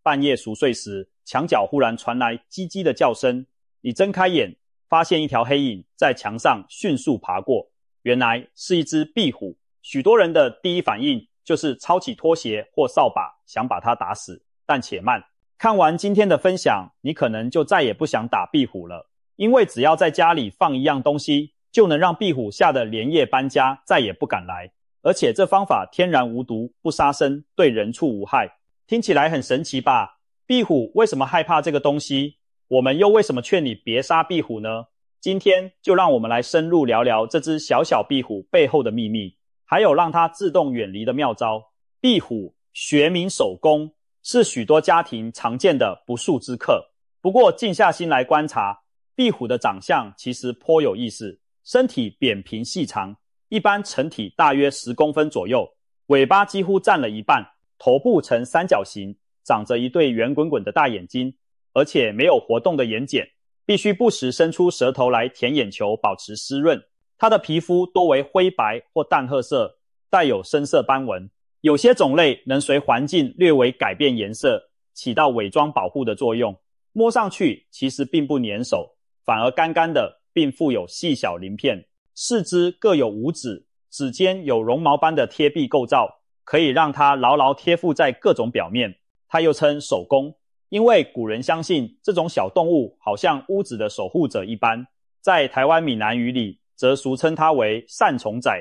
半夜熟睡时，墙角忽然传来叽叽的叫声，你睁开眼，发现一条黑影在墙上迅速爬过，原来是一只壁虎。许多人的第一反应就是抄起拖鞋或扫把，想把它打死。但且慢，看完今天的分享，你可能就再也不想打壁虎了，因为只要在家里放一样东西，就能让壁虎吓得连夜搬家，再也不敢来。而且这方法天然无毒，不杀生，对人畜无害。听起来很神奇吧？壁虎为什么害怕这个东西？我们又为什么劝你别杀壁虎呢？今天就让我们来深入聊聊这只小小壁虎背后的秘密，还有让它自动远离的妙招。壁虎学名守宫，是许多家庭常见的不速之客。不过静下心来观察，壁虎的长相其实颇有意思。身体扁平细长，一般成体大约10公分左右，尾巴几乎占了一半，头部呈三角形，长着一对圆滚滚的大眼睛，而且没有活动的眼睑，必须不时伸出舌头来舔眼球保持湿润。它的皮肤多为灰白或淡褐色，带有深色斑纹。有些种类能随环境略微改变颜色，起到伪装保护的作用。摸上去其实并不粘手，反而干干的，并附有细小鳞片。四肢各有5指，指尖有绒毛般的贴壁构造，可以让它牢牢贴附在各种表面。它又称守宫，因为古人相信这种小动物好像屋子的守护者一般。在台湾闽南语里，则俗称它为善虫仔，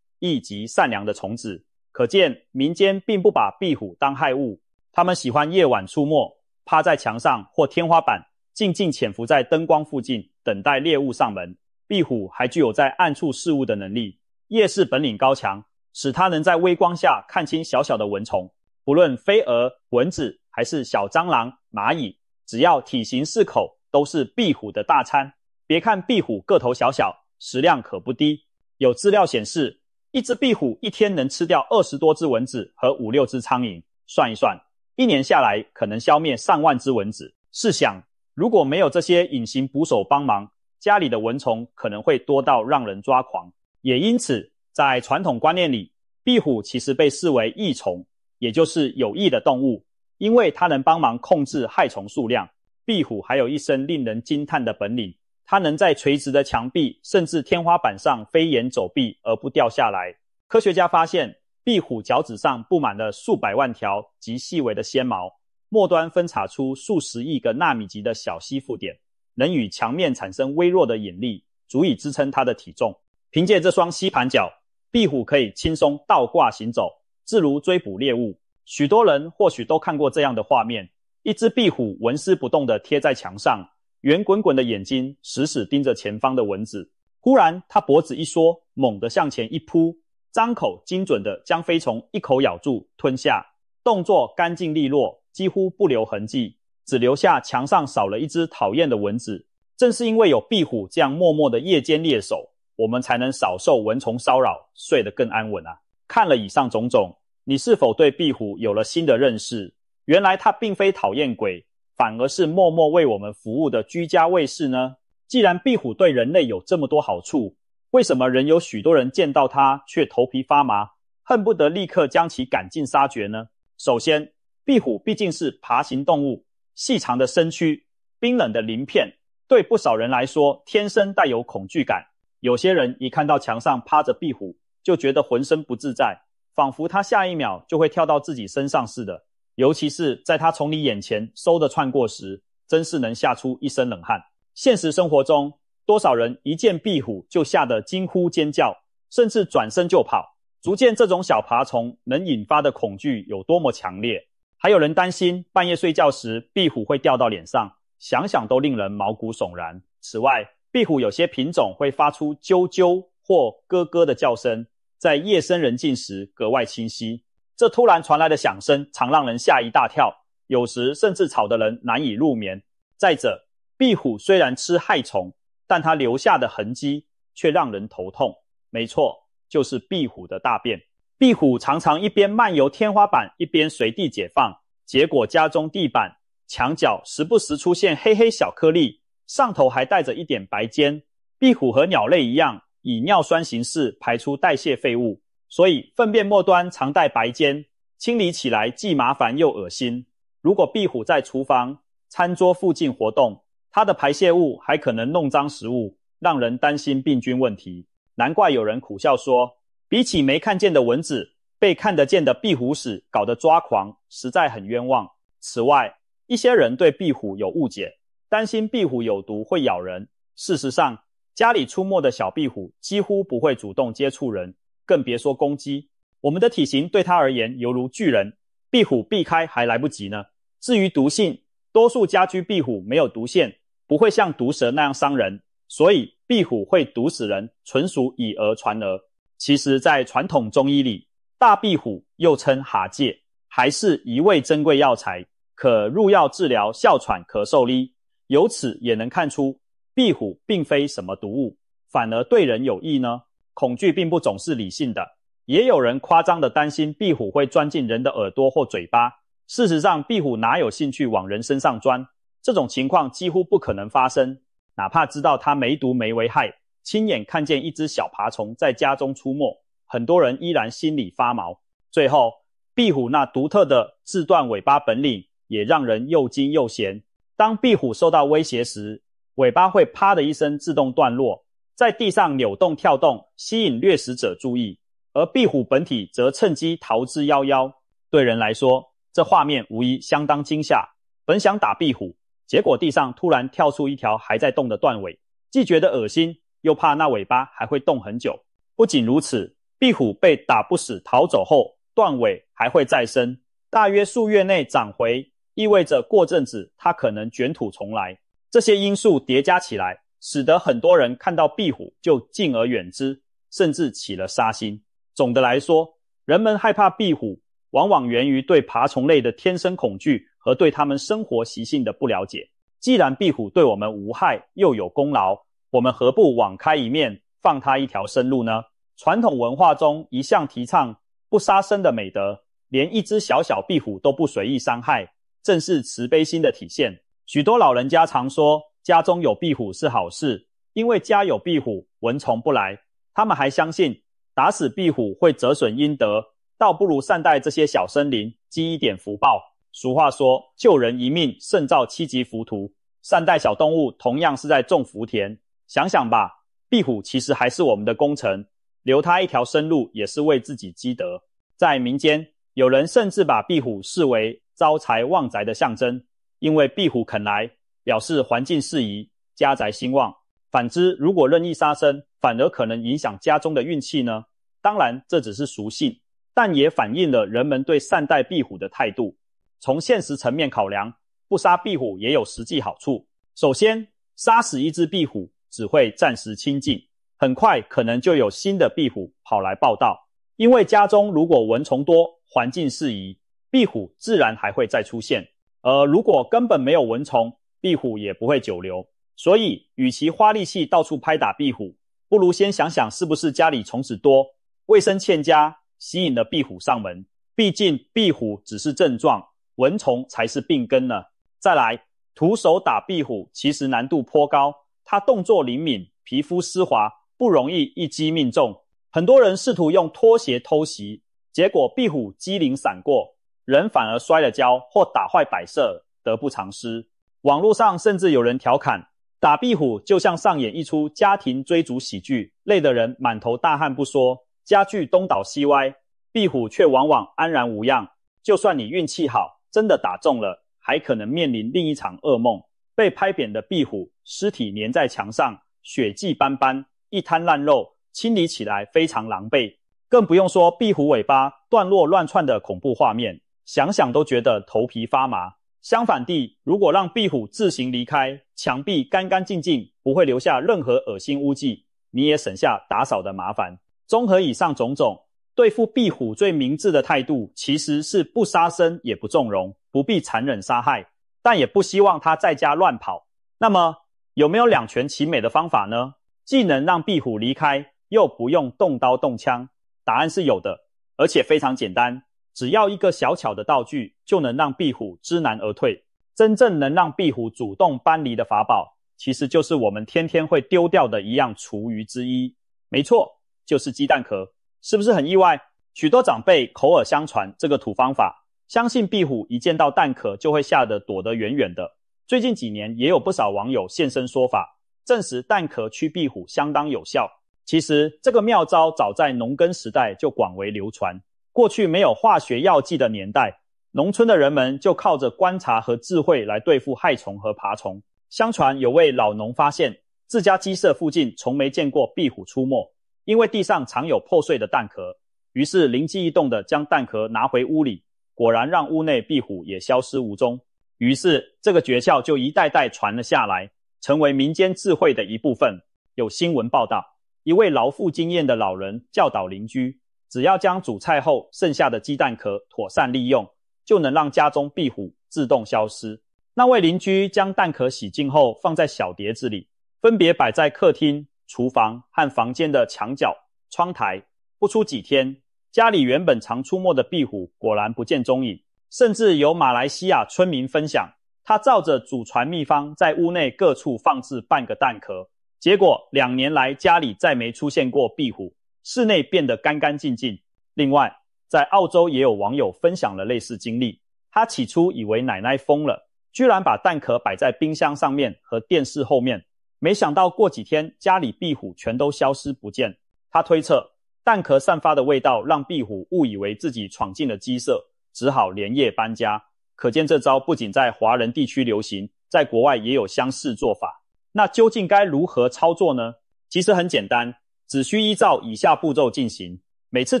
意即善良的虫子。可见民间并不把壁虎当害物，它们喜欢夜晚出没，趴在墙上或天花板，静静潜伏在灯光附近，等待猎物上门。壁虎还具有在暗处视物的能力，夜视本领高强，使它能在微光下看清小小的蚊虫。不论飞蛾、蚊子还是小蟑螂、蚂蚁，只要体型适口，都是壁虎的大餐。别看壁虎个头小小，食量可不低。有资料显示，一只壁虎一天能吃掉20多只蚊子和5、6只苍蝇，算一算，一年下来可能消灭上万只蚊子。试想，如果没有这些隐形捕手帮忙，家里的蚊虫可能会多到让人抓狂。也因此，在传统观念里，壁虎其实被视为益虫，也就是有益的动物，因为它能帮忙控制害虫数量。壁虎还有一身令人惊叹的本领，它能在垂直的墙壁甚至天花板上飞檐走壁而不掉下来。科学家发现，壁虎脚趾上布满了数百万条极细微的纤毛，末端分叉出数十亿个纳米级的小吸附点，能与墙面产生微弱的引力，足以支撑它的体重。凭借这双吸盘脚，壁虎可以轻松倒挂行走，自如追捕猎物。许多人或许都看过这样的画面，一只壁虎纹丝不动地贴在墙上，圆滚滚的眼睛死死盯着前方的蚊子。忽然它脖子一缩，猛地向前一扑，张口精准地将飞虫一口咬住吞下，动作干净利落，几乎不留痕迹，只留下墙上少了一只讨厌的蚊子。正是因为有壁虎这样默默的夜间猎手，我们才能少受蚊虫骚扰，睡得更安稳啊。看了以上种种，你是否对壁虎有了新的认识？原来它并非讨厌鬼，反而是默默为我们服务的居家卫士呢？既然壁虎对人类有这么多好处，为什么仍有许多人见到它却头皮发麻，恨不得立刻将其赶尽杀绝呢？首先，壁虎毕竟是爬行动物，细长的身躯，冰冷的鳞片，对不少人来说天生带有恐惧感。有些人一看到墙上趴着壁虎，就觉得浑身不自在，仿佛它下一秒就会跳到自己身上似的。尤其是在它从你眼前嗖地窜过时，真是能吓出一身冷汗。现实生活中，多少人一见壁虎就吓得惊呼尖叫，甚至转身就跑，足见这种小爬虫能引发的恐惧有多么强烈。还有人担心半夜睡觉时壁虎会掉到脸上，想想都令人毛骨悚然。此外，壁虎有些品种会发出啾啾或咯咯的叫声，在夜深人静时格外清晰。这突然传来的响声常让人吓一大跳，有时甚至吵得人难以入眠。再者，壁虎虽然吃害虫，但它留下的痕迹却让人头痛。没错，就是壁虎的大便。壁虎常常一边漫游天花板，一边随地解放，结果家中地板、墙角时不时出现黑黑小颗粒，上头还带着一点白尖。壁虎和鸟类一样，以尿酸形式排出代谢废物，所以粪便末端常带白尖，清理起来既麻烦又恶心。如果壁虎在厨房、餐桌附近活动，它的排泄物还可能弄脏食物，让人担心病菌问题。难怪有人苦笑说，比起没看见的蚊子，被看得见的壁虎屎搞得抓狂，实在很冤枉。此外，一些人对壁虎有误解，担心壁虎有毒会咬人。事实上，家里出没的小壁虎几乎不会主动接触人，更别说攻击。我们的体型对它而言犹如巨人，壁虎避开还来不及呢。至于毒性，多数家居壁虎没有毒腺，不会像毒蛇那样伤人，所以壁虎会毒死人纯属以讹传讹。其实在传统中医里，大壁虎又称蛤蚧，还是一味珍贵药材，可入药治疗哮喘咳嗽哩。由此也能看出，壁虎并非什么毒物，反而对人有益呢。恐惧并不总是理性的，也有人夸张地担心壁虎会钻进人的耳朵或嘴巴。事实上，壁虎哪有兴趣往人身上钻？这种情况几乎不可能发生。哪怕知道它没毒没危害，亲眼看见一只小爬虫在家中出没，很多人依然心里发毛。最后，壁虎那独特的自断尾巴本领也让人又惊又嫌。当壁虎受到威胁时，尾巴会啪的一声自动断落，在地上扭动跳动，吸引掠食者注意，而壁虎本体则趁机逃之夭夭。对人来说，这画面无疑相当惊吓。本想打壁虎，结果地上突然跳出一条还在动的断尾，既觉得恶心，又怕那尾巴还会动很久。不仅如此，壁虎被打不死逃走后，断尾还会再生，大约数月内长回，意味着过阵子它可能卷土重来。这些因素叠加起来，使得很多人看到壁虎就敬而远之，甚至起了杀心。总的来说，人们害怕壁虎往往源于对爬虫类的天生恐惧和对它们生活习性的不了解。既然壁虎对我们无害又有功劳，我们何不网开一面，放它一条生路呢？传统文化中一向提倡不杀生的美德，连一只小小壁虎都不随意伤害，正是慈悲心的体现。许多老人家常说，家中有壁虎是好事，因为家有壁虎，蚊虫不来。他们还相信，打死壁虎会折损阴德，倒不如善待这些小生灵，积一点福报。俗话说，救人一命胜造七级浮屠，善待小动物同样是在种福田。想想吧，壁虎其实还是我们的功臣，留它一条生路也是为自己积德。在民间，有人甚至把壁虎视为招财旺宅的象征，因为壁虎肯来，表示环境适宜，家宅兴旺。反之，如果任意杀生，反而可能影响家中的运气呢？当然，这只是俗信，但也反映了人们对善待壁虎的态度。从现实层面考量，不杀壁虎也有实际好处。首先，杀死一只壁虎只会暂时清静，很快可能就有新的壁虎跑来报道。因为家中如果蚊虫多，环境适宜，壁虎自然还会再出现。而如果根本没有蚊虫，壁虎也不会久留。所以，与其花力气到处拍打壁虎，不如先想想是不是家里虫子多，卫生欠佳，吸引了壁虎上门。毕竟壁虎只是症状，蚊虫才是病根呢。再来，徒手打壁虎其实难度颇高，它动作灵敏，皮肤湿滑，不容易一击命中。很多人试图用拖鞋偷袭，结果壁虎机灵闪过，人反而摔了跤或打坏摆设，得不偿失。网络上甚至有人调侃，打壁虎就像上演一出家庭追逐喜剧，累得人满头大汗不说，家具东倒西歪，壁虎却往往安然无恙。就算你运气好，真的打中了，还可能面临另一场噩梦。被拍扁的壁虎尸体粘在墙上，血迹斑斑，一滩烂肉，清理起来非常狼狈。更不用说壁虎尾巴断落乱窜的恐怖画面，想想都觉得头皮发麻。相反地，如果让壁虎自行离开，墙壁干干净净，不会留下任何恶心污迹，你也省下打扫的麻烦。综合以上种种，对付壁虎最明智的态度其实是不杀生也不纵容，不必残忍杀害，但也不希望它在家乱跑。那么有没有两全其美的方法呢？既能让壁虎离开，又不用动刀动枪？答案是有的，而且非常简单，只要一个小巧的道具就能让壁虎知难而退。真正能让壁虎主动搬离的法宝，其实就是我们天天会丢掉的一样厨余之一。没错，就是鸡蛋壳。是不是很意外？许多长辈口耳相传这个土方法，相信壁虎一见到蛋壳就会吓得躲得远远的。最近几年也有不少网友现身说法，证实蛋壳驱壁虎相当有效。其实这个妙招早在农耕时代就广为流传。过去没有化学药剂的年代，农村的人们就靠着观察和智慧来对付害虫和爬虫。相传有位老农发现自家鸡舍附近从没见过壁虎出没，因为地上常有破碎的蛋壳，于是灵机一动地将蛋壳拿回屋里，果然让屋内壁虎也消失无踪。于是这个诀窍就一代代传了下来，成为民间智慧的一部分。有新闻报道，一位劳富经验的老人教导邻居，只要将煮菜后剩下的鸡蛋壳妥善利用，就能让家中壁虎自动消失。那位邻居将蛋壳洗净后放在小碟子里，分别摆在客厅、厨房和房间的墙角、窗台。不出几天，家里原本常出没的壁虎果然不见踪影。甚至有马来西亚村民分享，他照着祖传秘方在屋内各处放置半个蛋壳，结果2年来家里再没出现过壁虎，室内变得干干净净。另外，在澳洲也有网友分享了类似经历，他起初以为奶奶疯了，居然把蛋壳摆在冰箱上面和电视后面，没想到过几天家里壁虎全都消失不见。他推测蛋壳散发的味道让壁虎误以为自己闯进了鸡舍，只好连夜搬家。可见这招不仅在华人地区流行，在国外也有相似做法。那究竟该如何操作呢？其实很简单，只需依照以下步骤进行。每次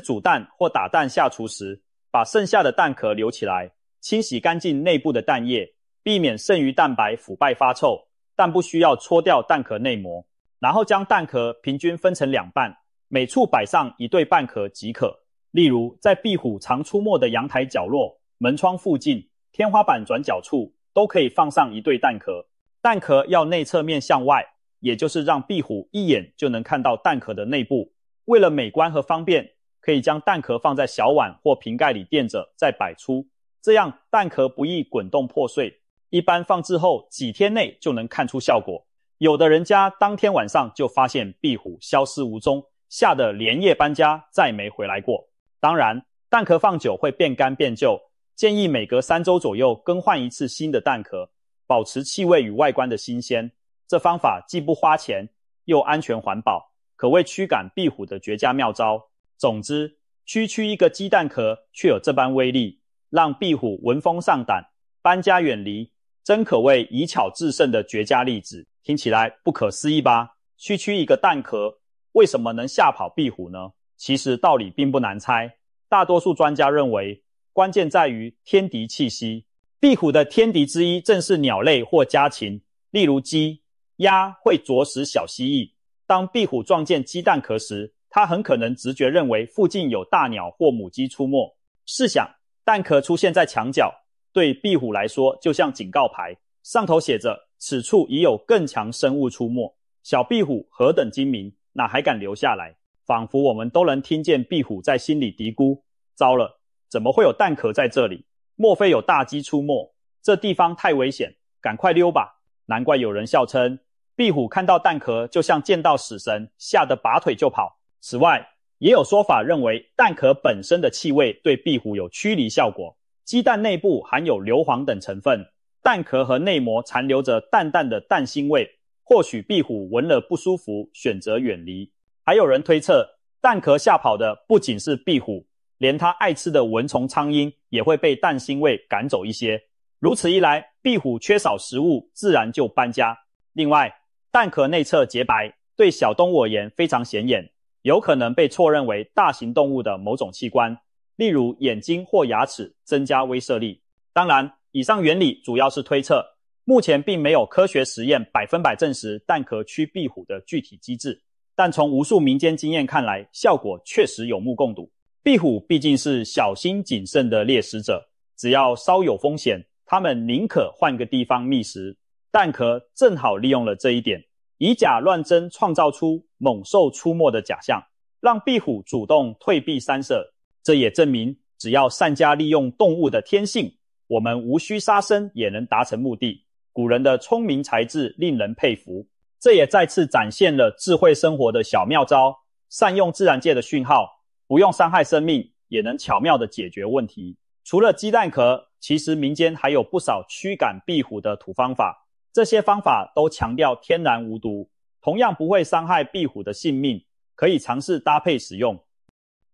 煮蛋或打蛋下厨时，把剩下的蛋壳留起来，清洗干净内部的蛋液，避免剩余蛋白腐败发臭，但不需要搓掉蛋壳内膜。然后将蛋壳平均分成2半，每处摆上1对半壳即可。例如在壁虎常出没的阳台角落、门窗附近、天花板转角处都可以放上1对蛋壳。蛋壳要内侧面向外，也就是让壁虎一眼就能看到蛋壳的内部。为了美观和方便，可以将蛋壳放在小碗或瓶盖里垫着再摆出，这样蛋壳不易滚动破碎。一般放置后几天内就能看出效果。有的人家当天晚上就发现壁虎消失无踪，吓得连夜搬家，再没回来过。当然，蛋壳放久会变干变旧，建议每隔3周左右更换一次新的蛋壳，保持气味与外观的新鲜。这方法既不花钱，又安全环保，可谓驱赶壁虎的绝佳妙招。总之，区区一个鸡蛋壳却有这般威力，让壁虎闻风丧胆，搬家远离，真可谓以巧制胜的绝佳例子。听起来不可思议吧？区区一个蛋壳，为什么能吓跑壁虎呢？其实道理并不难猜，大多数专家认为，关键在于天敌气息。壁虎的天敌之一正是鸟类或家禽，例如鸡、鸭会啄食小蜥蜴。当壁虎撞见鸡蛋壳时，它很可能直觉认为附近有大鸟或母鸡出没。试想，蛋壳出现在墙角，对壁虎来说就像警告牌，上头写着此处已有更强生物出没。小壁虎何等精明，哪还敢留下来？仿佛我们都能听见壁虎在心里嘀咕，糟了，怎么会有蛋壳在这里？莫非有大鸡出没？这地方太危险，赶快溜吧。难怪有人笑称，壁虎看到蛋壳就像见到死神，吓得拔腿就跑。此外，也有说法认为蛋壳本身的气味对壁虎有驱离效果。鸡蛋内部含有硫磺等成分，蛋壳和内膜残留着淡淡的蛋腥味，或许壁虎闻了不舒服，选择远离。还有人推测，蛋壳吓跑的不仅是壁虎，连它爱吃的蚊虫苍蝇也会被蛋腥味赶走一些。如此一来，壁虎缺少食物，自然就搬家。另外，蛋壳内侧洁白，对小动物而言非常显眼，有可能被错认为大型动物的某种器官，例如眼睛或牙齿，增加威慑力。当然，以上原理主要是推测，目前并没有科学实验100%证实蛋壳驱壁虎的具体机制。但从无数民间经验看来，效果确实有目共睹。壁虎毕竟是小心谨慎的猎食者，只要稍有风险，它们宁可换个地方觅食。蛋壳正好利用了这一点，以假乱真创造出猛兽出没的假象，让壁虎主动退避三舍。这也证明，只要善加利用动物的天性，我们无需杀生也能达成目的。古人的聪明才智令人佩服。这也再次展现了智慧生活的小妙招，善用自然界的讯号，不用伤害生命，也能巧妙地解决问题。除了鸡蛋壳，其实民间还有不少驱赶壁虎的土方法，这些方法都强调天然无毒，同样不会伤害壁虎的性命，可以尝试搭配使用。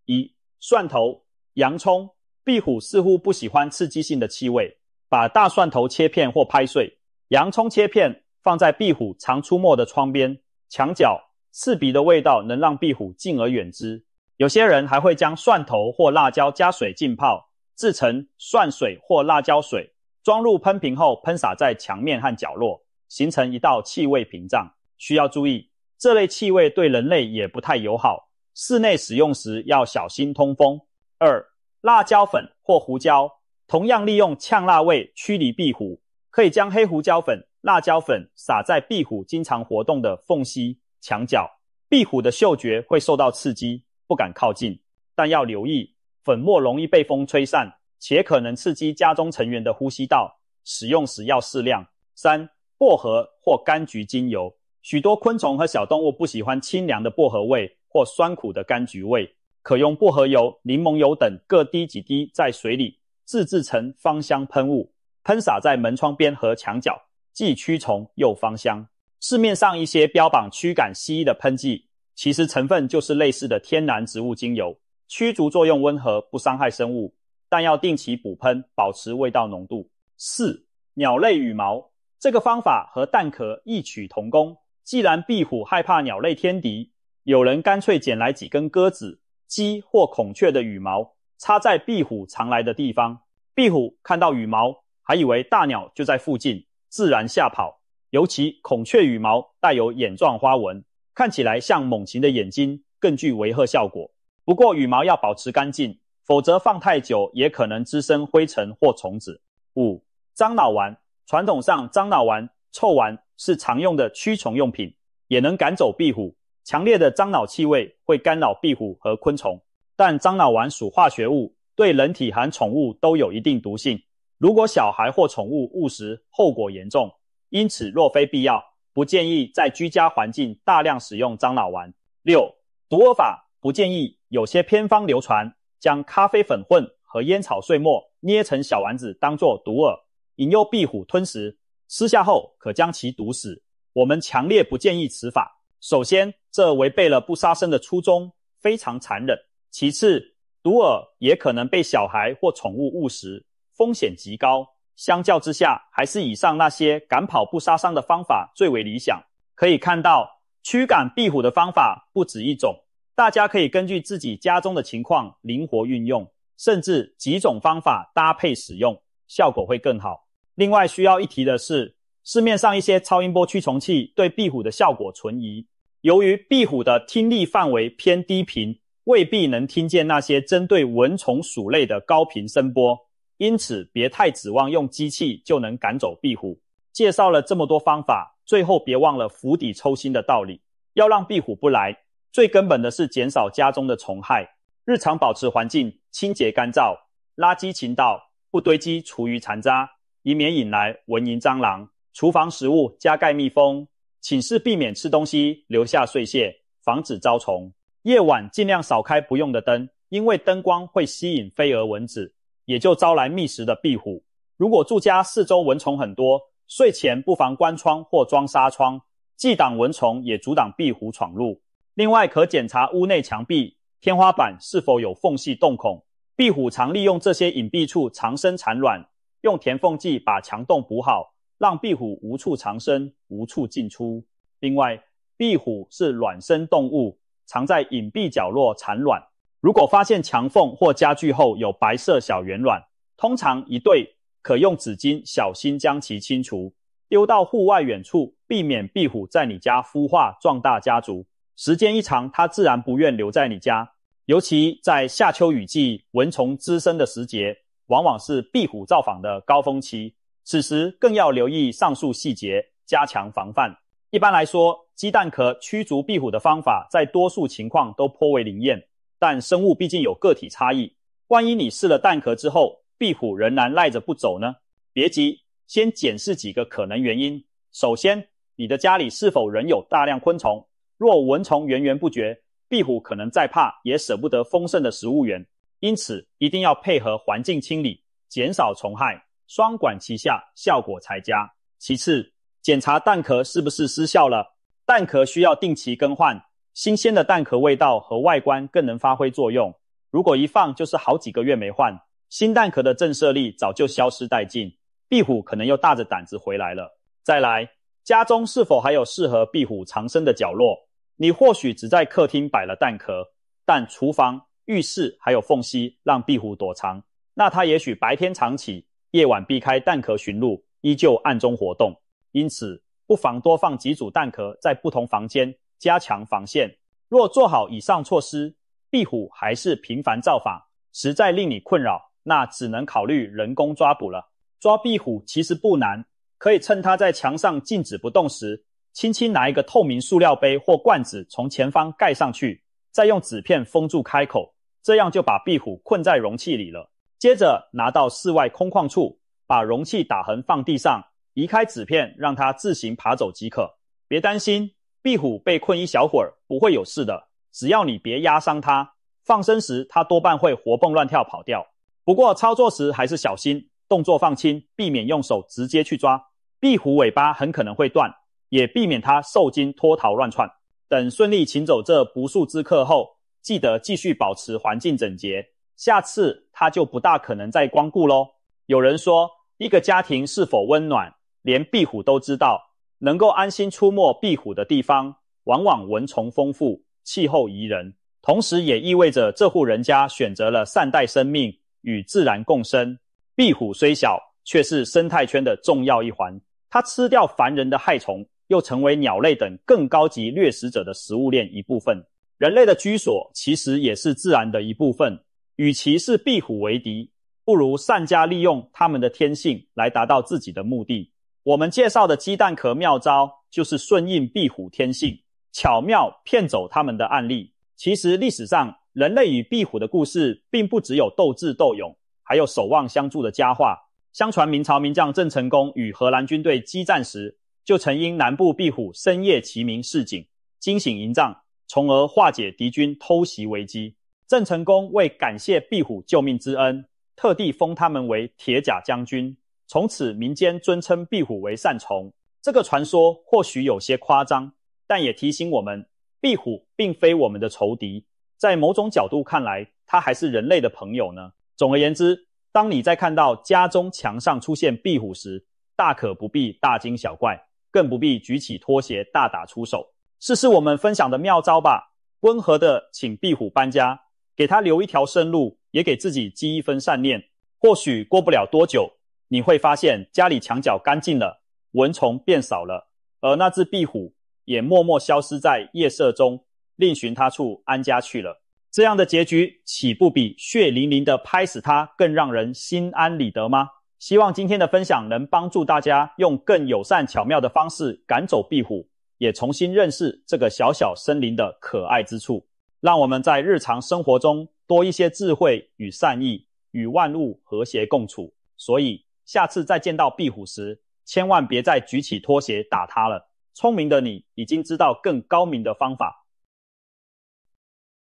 1. 蒜头、洋葱。壁虎似乎不喜欢刺激性的气味，把大蒜头切片或拍碎，洋葱切片放在壁虎常出没的窗边、墙角，刺鼻的味道能让壁虎敬而远之。有些人还会将蒜头或辣椒加水浸泡，制成蒜水或辣椒水，装入喷瓶后喷洒在墙面和角落，形成一道气味屏障。需要注意，这类气味对人类也不太友好，室内使用时要小心通风。2. 辣椒粉或胡椒，同样利用呛辣味驱离壁虎，可以将黑胡椒粉、辣椒粉撒在壁虎经常活动的缝隙、墙角，壁虎的嗅觉会受到刺激，不敢靠近，但要留意，粉末容易被风吹散，且可能刺激家中成员的呼吸道，使用时要适量。3. 薄荷或柑橘精油，许多昆虫和小动物不喜欢清凉的薄荷味或酸苦的柑橘味，可用薄荷油、柠檬油等各滴几滴在水里，自制成芳香喷雾，喷洒在门窗边和墙角，既驱虫又芳香。市面上一些标榜驱赶蜥蜴的喷剂，其实成分就是类似的天然植物精油，驱逐作用温和，不伤害生物，但要定期补喷，保持味道浓度。4. 鸟类羽毛，这个方法和蛋壳异曲同工。既然壁虎害怕鸟类天敌，有人干脆捡来几根鸽子、鸡或孔雀的羽毛，插在壁虎常来的地方。壁虎看到羽毛，还以为大鸟就在附近，自然吓跑。尤其孔雀羽毛带有眼状花纹，看起来像猛禽的眼睛，更具威吓效果。不过羽毛要保持干净，否则放太久也可能滋生灰尘或虫子。5. 樟脑丸，传统上樟脑丸、臭丸是常用的驱虫用品，也能赶走壁虎。强烈的樟脑气味会干扰壁虎和昆虫，但樟脑丸属化学物，对人体和宠物都有一定毒性。如果小孩或宠物误食，后果严重。因此若非必要，不建议在居家环境大量使用樟脑丸。6. 毒饵法，不建议。有些偏方流传，将咖啡粉混和烟草碎末捏成小丸子当作毒饵，引诱壁虎吞食，吃下后可将其毒死。我们强烈不建议此法。首先，这违背了不杀生的初衷，非常残忍。其次，毒饵也可能被小孩或宠物误食，风险极高。相较之下，还是以上那些赶跑不杀伤的方法最为理想。可以看到，驱赶壁虎的方法不止一种，大家可以根据自己家中的情况灵活运用，甚至几种方法搭配使用，效果会更好。另外需要一提的是，市面上一些超音波驱虫器对壁虎的效果存疑，由于壁虎的听力范围偏低频，未必能听见那些针对蚊虫属类的高频声波，因此别太指望用机器就能赶走壁虎。介绍了这么多方法，最后别忘了釜底抽薪的道理，要让壁虎不来，最根本的是减少家中的虫害，日常保持环境清洁干燥，垃圾勤倒，不堆积厨余残渣，以免引来蚊蝇蟑螂。厨房食物加盖密封，寝室避免吃东西留下碎屑，防止招虫。夜晚尽量少开不用的灯，因为灯光会吸引飞蛾蚊子，也就招来觅食的壁虎。如果住家四周蚊虫很多，睡前不妨关窗或装纱窗，既挡蚊虫也阻挡壁虎闯入。另外可检查屋内墙壁、天花板是否有缝隙洞孔，壁虎常利用这些隐蔽处藏身产卵，用填缝剂把墙洞补好，让壁虎无处藏身，无处进出。另外，壁虎是卵生动物，常在隐蔽角落产卵。如果发现墙缝或家具后有白色小圆卵，通常一对，可用纸巾小心将其清除，丢到户外远处，避免壁虎在你家孵化壮大家族。时间一长，它自然不愿留在你家。尤其在夏秋雨季，蚊虫滋生的时节，往往是壁虎造访的高峰期，此时更要留意上述细节，加强防范。一般来说，鸡蛋壳驱逐壁虎的方法在多数情况都颇为灵验，但生物毕竟有个体差异，万一你试了蛋壳之后，壁虎仍然赖着不走呢？别急，先检视几个可能原因。首先，你的家里是否仍有大量昆虫？若蚊虫源源不绝，壁虎可能再怕也舍不得丰盛的食物源，因此一定要配合环境清理，减少虫害，双管齐下，效果才佳。其次，检查蛋壳是不是失效了，蛋壳需要定期更换，新鲜的蛋壳味道和外观更能发挥作用。如果一放就是好几个月没换，新蛋壳的震慑力早就消失殆尽，壁虎可能又大着胆子回来了。再来，家中是否还有适合壁虎藏身的角落？你或许只在客厅摆了蛋壳，但厨房、浴室还有缝隙让壁虎躲藏，那它也许白天藏起，夜晚避开蛋壳寻路，依旧暗中活动。因此，不妨多放几组蛋壳在不同房间，加强防线。若做好以上措施，壁虎还是频繁造访，实在令你困扰，那只能考虑人工抓捕了。抓壁虎其实不难，可以趁它在墙上静止不动时，轻轻拿一个透明塑料杯或罐子从前方盖上去，再用纸片封住开口，这样就把壁虎困在容器里了。接着拿到室外空旷处，把容器打横放地上，移开纸片，让它自行爬走即可。别担心，壁虎被困一小会儿不会有事的，只要你别压伤它，放生时它多半会活蹦乱跳跑掉。不过操作时还是小心，动作放轻，避免用手直接去抓，壁虎尾巴很可能会断，也避免它受惊脱逃乱窜。等顺利请走这不速之客后，记得继续保持环境整洁，下次它就不大可能再光顾咯。有人说，一个家庭是否温暖，连壁虎都知道，能够安心出没壁虎的地方，往往蚊虫丰富，气候宜人，同时也意味着这户人家选择了善待生命，与自然共生。壁虎虽小，却是生态圈的重要一环，它吃掉凡人的害虫，又成为鸟类等更高级掠食者的食物链一部分。人类的居所其实也是自然的一部分，与其是壁虎为敌，不如善加利用它们的天性来达到自己的目的。我们介绍的鸡蛋壳妙招，就是顺应壁虎天性，巧妙骗走它们的案例。其实历史上，人类与壁虎的故事并不只有斗智斗勇，还有守望相助的佳话。相传明朝名将郑成功与荷兰军队激战时，就曾因南部壁虎深夜齐鸣示警，惊醒营帐，从而化解敌军偷袭危机。郑成功为感谢壁虎救命之恩，特地封他们为铁甲将军，从此民间尊称壁虎为善虫。这个传说或许有些夸张，但也提醒我们，壁虎并非我们的仇敌，在某种角度看来，它还是人类的朋友呢。总而言之，当你在看到家中墙上出现壁虎时，大可不必大惊小怪，更不必举起拖鞋大打出手。试试我们分享的妙招吧，温和的请壁虎搬家，给它留一条生路，也给自己积一分善念。或许过不了多久，你会发现家里墙角干净了，蚊虫变少了，而那只壁虎也默默消失在夜色中，另寻他处安家去了。这样的结局岂不比血淋淋的拍死它更让人心安理得吗？希望今天的分享能帮助大家用更友善巧妙的方式赶走壁虎，也重新认识这个小小生灵的可爱之处。让我们在日常生活中多一些智慧与善意，与万物和谐共处。所以下次再见到壁虎时，千万别再举起拖鞋打它了。聪明的你已经知道更高明的方法，